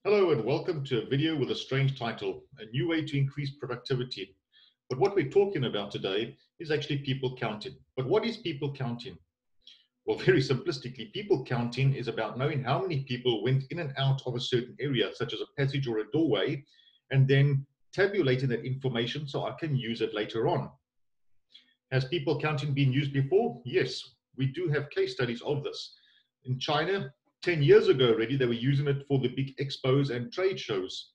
Hello and welcome to a video with a strange title, a new way to increase productivity. But what we're talking about today is actually people counting. But what is people counting? Well, very simplistically, people counting is about knowing how many people went in and out of a certain area, such as a passage or a doorway, and then tabulating that information so I can use it later on. Has people counting been used before? Yes, we do have case studies of this. In China, 10 years ago already, they were using it for the big expos and trade shows.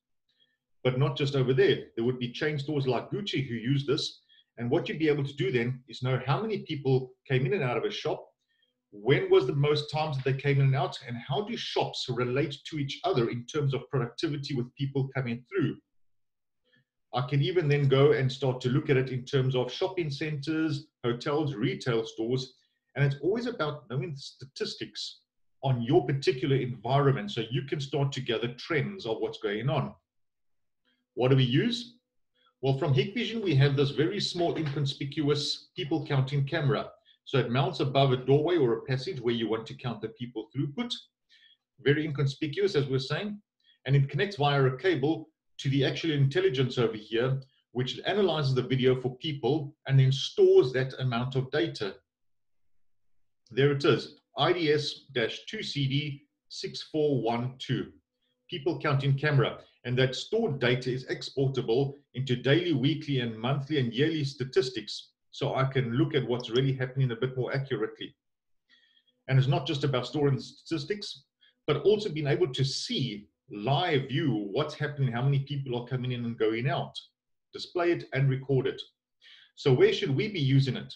But not just over there. There would be chain stores like Gucci who use this. And what you'd be able to do then is know how many people came in and out of a shop, when was the most times that they came in and out, and how do shops relate to each other in terms of productivity with people coming through. I can even then go and start to look at it in terms of shopping centers, hotels, retail stores, and it's always about knowing the statistics on your particular environment so you can start to gather trends of what's going on. What do we use? Well, from Hikvision, we have this very small, inconspicuous people counting camera. So it mounts above a doorway or a passage where you want to count the people throughput. Very inconspicuous, as we're saying. And it connects via a cable to the actual intelligence over here, which analyzes the video for people and then stores that amount of data. There it is, IDS-2CD6412, people counting camera. And that stored data is exportable into daily, weekly, and monthly and yearly statistics. So I can look at what's really happening a bit more accurately. And it's not just about storing statistics, but also being able to see live view what's happening, how many people are coming in and going out, display it and record it. So where should we be using it?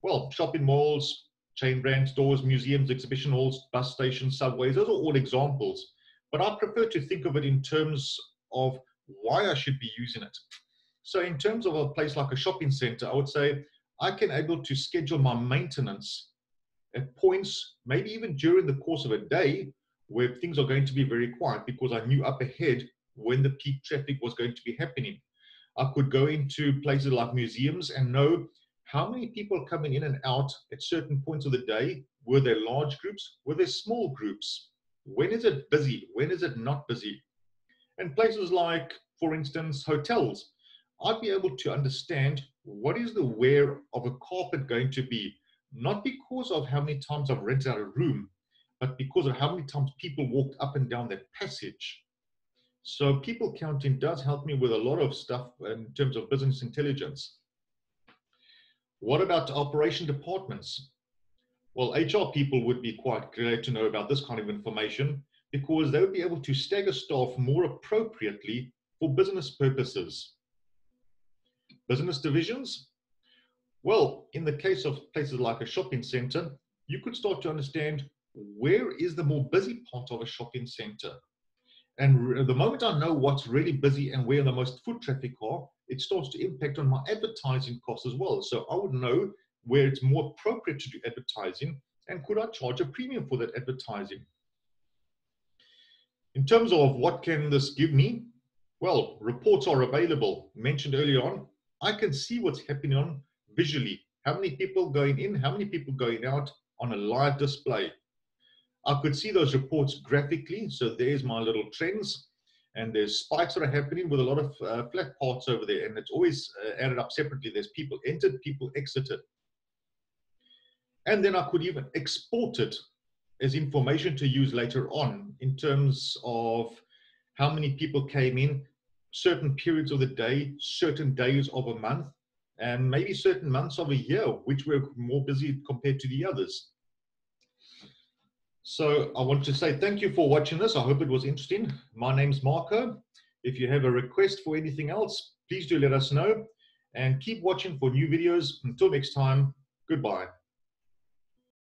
Well, shopping malls, chain brand stores, museums, exhibition halls, bus stations, subways, those are all examples. But I prefer to think of it in terms of why I should be using it. So in terms of a place like a shopping center, I would say I can able to schedule my maintenance at points, maybe even during the course of a day, where things are going to be very quiet because I knew up ahead when the peak traffic was going to be happening. I could go into places like museums and know how many people are coming in and out at certain points of the day. Were there large groups? Were there small groups? When is it busy? When is it not busy? And places like, for instance, hotels, I'd be able to understand what is the wear of a carpet going to be, not because of how many times I've rented out a room, but because of how many times people walked up and down that passage. So people counting does help me with a lot of stuff in terms of business intelligence. What about operation departments? Well, HR people would be quite glad to know about this kind of information because they would be able to stagger staff more appropriately for business purposes. Business divisions? Well, in the case of places like a shopping center, you could start to understand where is the more busy part of a shopping center. And the moment I know what's really busy and where the most foot traffic are, it starts to impact on my advertising costs as well. So I would know where it's more appropriate to do advertising and could I charge a premium for that advertising. In terms of what can this give me? Well, reports are available. Mentioned earlier on, I can see what's happening on visually. How many people going in, how many people going out on a live display. I could see those reports graphically. So there's my little trends and there's spikes that are happening with a lot of flat parts over there. And it's always added up separately. There's people entered, people exited. And then I could even export it as information to use later on in terms of how many people came in, certain periods of the day, certain days of a month, and maybe certain months of a year, which were more busy compared to the others. So I want to say thank you for watching this. I hope it was interesting. My name's Marco. If you have a request for anything else, please do let us know and keep watching for new videos. Until next time, goodbye.